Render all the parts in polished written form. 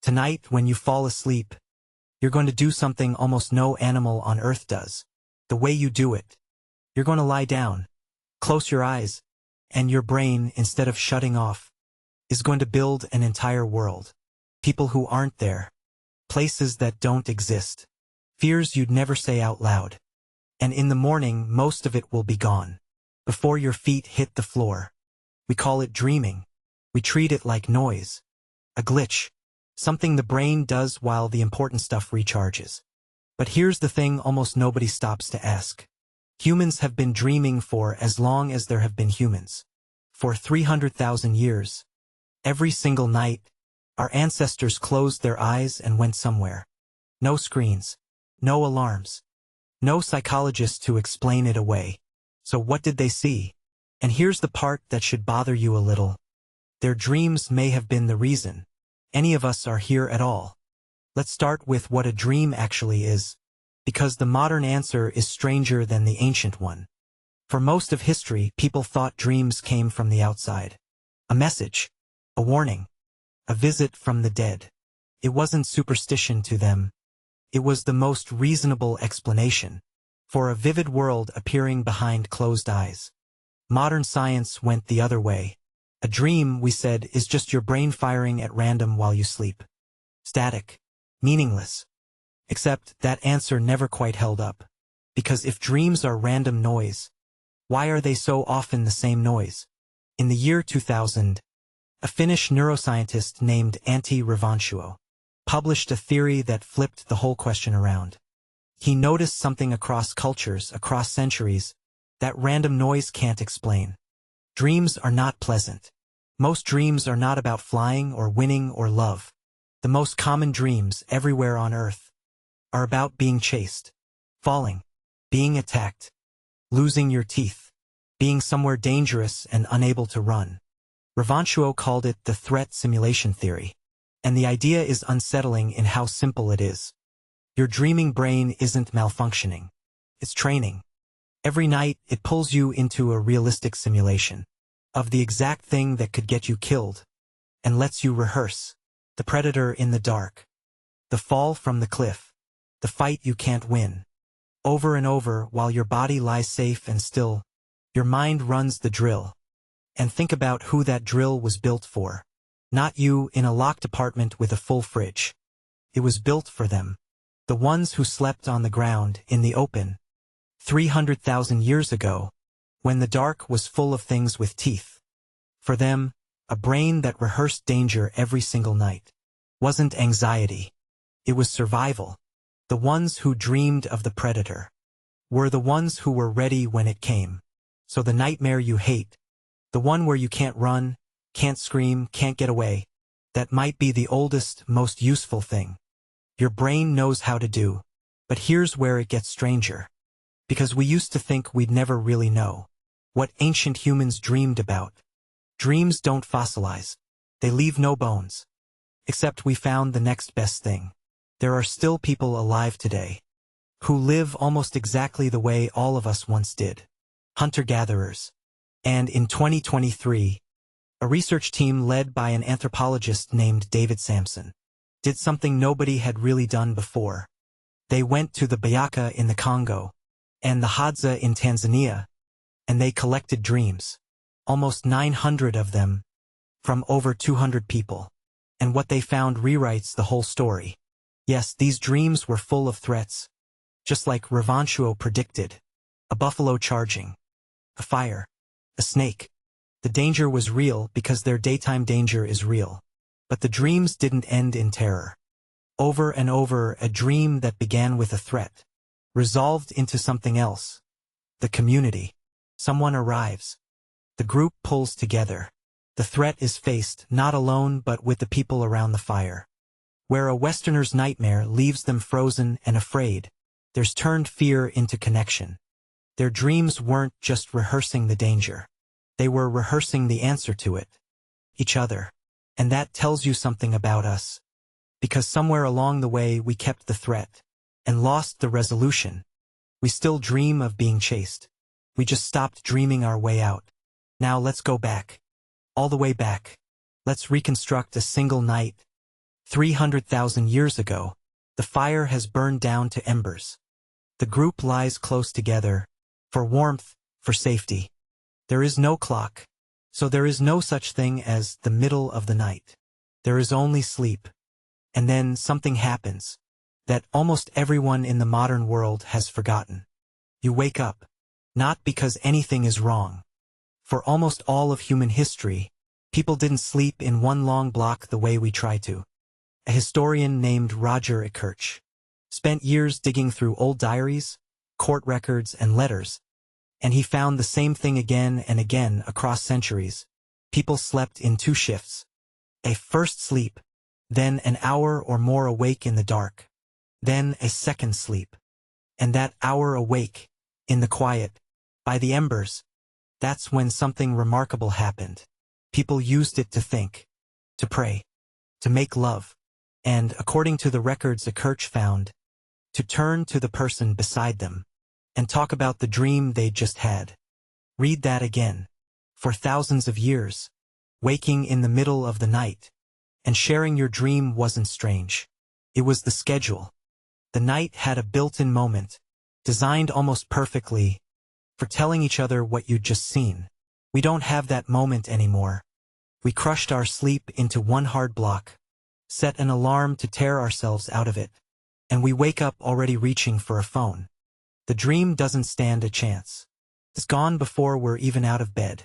Tonight, when you fall asleep, you're going to do something almost no animal on earth does. The way you do it. You're going to lie down, close your eyes, and your brain, instead of shutting off, is going to build an entire world. People who aren't there. Places that don't exist. Fears you'd never say out loud. And in the morning, most of it will be gone. Before your feet hit the floor. We call it dreaming. We treat it like noise. A glitch. Something the brain does while the important stuff recharges. But here's the thing almost nobody stops to ask. Humans have been dreaming for as long as there have been humans. For 300,000 years. Every single night, our ancestors closed their eyes and went somewhere. No screens. No alarms. No psychologist to explain it away. So what did they see? And here's the part that should bother you a little. Their dreams may have been the reason any of us are here at all. Let's start with what a dream actually is, because the modern answer is stranger than the ancient one. For most of history, people thought dreams came from the outside. A message, a warning, a visit from the dead. It wasn't superstition to them. It was the most reasonable explanation for a vivid world appearing behind closed eyes. Modern science went the other way. A dream, we said, is just your brain firing at random while you sleep. Static. Meaningless. Except that answer never quite held up. Because if dreams are random noise, why are they so often the same noise? In the year 2000, a Finnish neuroscientist named Antti Revonsuo published a theory that flipped the whole question around. He noticed something across cultures, across centuries, that random noise can't explain. Dreams are not pleasant. Most dreams are not about flying or winning or love. The most common dreams everywhere on Earth are about being chased, falling, being attacked, losing your teeth, being somewhere dangerous and unable to run. Revonsuo called it the threat simulation theory. And the idea is unsettling in how simple it is. Your dreaming brain isn't malfunctioning. It's training. Every night, it pulls you into a realistic simulation of the exact thing that could get you killed and lets you rehearse. The predator in the dark. The fall from the cliff. The fight you can't win. Over and over while your body lies safe and still, your mind runs the drill. And think about who that drill was built for. Not you in a locked apartment with a full fridge. It was built for them. The ones who slept on the ground, in the open. 300,000 years ago, when the dark was full of things with teeth. For them, a brain that rehearsed danger every single night. Wasn't anxiety. It was survival. The ones who dreamed of the predator were the ones who were ready when it came. So the nightmare you hate, the one where you can't run, can't scream, can't get away, that might be the oldest, most useful thing your brain knows how to do. But here's where it gets stranger. Because we used to think we'd never really know what ancient humans dreamed about. Dreams don't fossilize. They leave no bones. Except we found the next best thing. There are still people alive today who live almost exactly the way all of us once did. Hunter-gatherers. And in 2023, a research team led by an anthropologist named David Samson did something nobody had really done before. They went to the BaYaka in the Congo and the Hadza in Tanzania, and they collected dreams. Almost 900 of them, from over 200 people. And what they found rewrites the whole story. Yes, these dreams were full of threats. Just like Revonsuo predicted. A buffalo charging. A fire. A snake. The danger was real because their daytime danger is real. But the dreams didn't end in terror. Over and over, a dream that began with a threat resolved into something else. The community. Someone arrives. The group pulls together. The threat is faced, not alone but with the people around the fire. Where a Westerner's nightmare leaves them frozen and afraid, there's turned fear into connection. Their dreams weren't just rehearsing the danger. They were rehearsing the answer to it. Each other. And that tells you something about us. Because somewhere along the way we kept the threat and lost the resolution. We still dream of being chased. We just stopped dreaming our way out. Now let's go back. All the way back. Let's reconstruct a single night. 300,000 years ago, the fire has burned down to embers. The group lies close together, for warmth, for safety. There is no clock, so there is no such thing as the middle of the night. There is only sleep. And then something happens that almost everyone in the modern world has forgotten. You wake up, not because anything is wrong. For almost all of human history, people didn't sleep in one long block the way we try to. A historian named Roger Ekirch spent years digging through old diaries, court records, and letters, and he found the same thing again and again across centuries. People slept in two shifts. A first sleep, then an hour or more awake in the dark, then a second sleep. And that hour awake, in the quiet, by the embers, that's when something remarkable happened. People used it to think, to pray, to make love, and, according to the records Ekirch found, to turn to the person beside them and talk about the dream they'd just had. Read that again. For thousands of years, waking in the middle of the night and sharing your dream wasn't strange. It was the schedule. The night had a built-in moment, designed almost perfectly, for telling each other what you'd just seen. We don't have that moment anymore. We crushed our sleep into one hard block, set an alarm to tear ourselves out of it, and we wake up already reaching for a phone. The dream doesn't stand a chance. It's gone before we're even out of bed.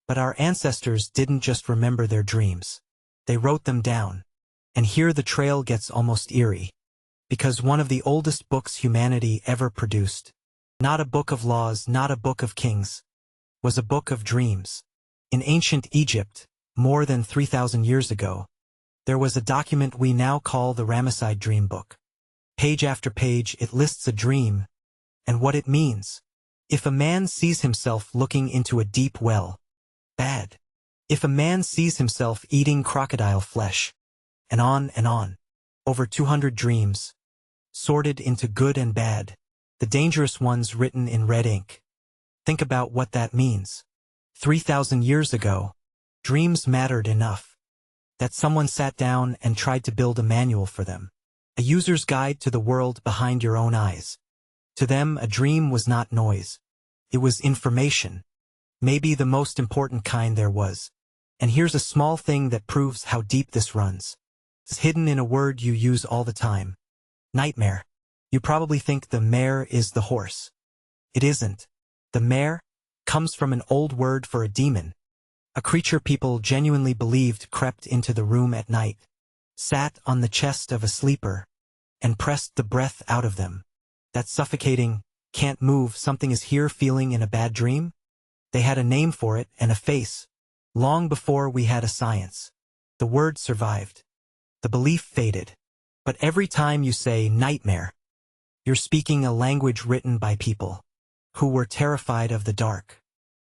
But our ancestors didn't just remember their dreams. They wrote them down. And here the trail gets almost eerie. Because one of the oldest books humanity ever produced, not a book of laws, not a book of kings, was a book of dreams. In ancient Egypt, more than 3,000 years ago, there was a document we now call the Ramesside Dream Book. Page after page it lists a dream and what it means. If a man sees himself looking into a deep well, bad. If a man sees himself eating crocodile flesh, and on, over 200 dreams, sorted into good and bad, the dangerous ones written in red ink. Think about what that means. 3,000 years ago, dreams mattered enough that someone sat down and tried to build a manual for them. A user's guide to the world behind your own eyes. To them, a dream was not noise. It was information. Maybe the most important kind there was. And here's a small thing that proves how deep this runs. It's hidden in a word you use all the time. Nightmare. You probably think the mare is the horse. It isn't. The mare comes from an old word for a demon, a creature people genuinely believed crept into the room at night, sat on the chest of a sleeper, and pressed the breath out of them. That suffocating, can't move, something is here feeling in a bad dream? They had a name for it and a face, long before we had a science. The word survived. The belief faded. But every time you say nightmare, you're speaking a language written by people who were terrified of the dark,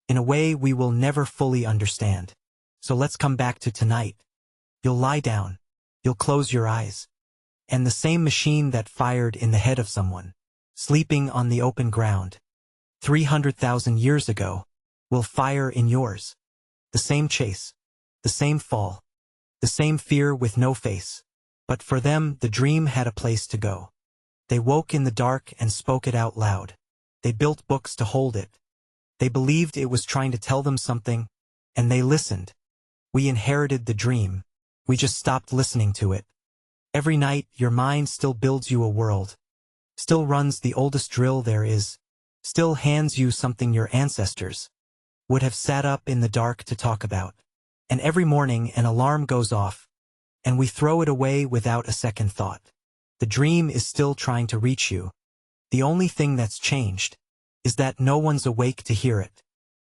in a way we will never fully understand. So let's come back to tonight. You'll lie down. You'll close your eyes. And the same machine that fired in the head of someone, sleeping on the open ground, 300,000 years ago, will fire in yours. The same chase, the same fall, the same fear with no face. But for them, the dream had a place to go. They woke in the dark and spoke it out loud. They built books to hold it. They believed it was trying to tell them something, and they listened. We inherited the dream. We just stopped listening to it. Every night, your mind still builds you a world, still runs the oldest drill there is, still hands you something your ancestors would have sat up in the dark to talk about. And every morning an alarm goes off, and we throw it away without a second thought. The dream is still trying to reach you. The only thing that's changed is that no one's awake to hear it.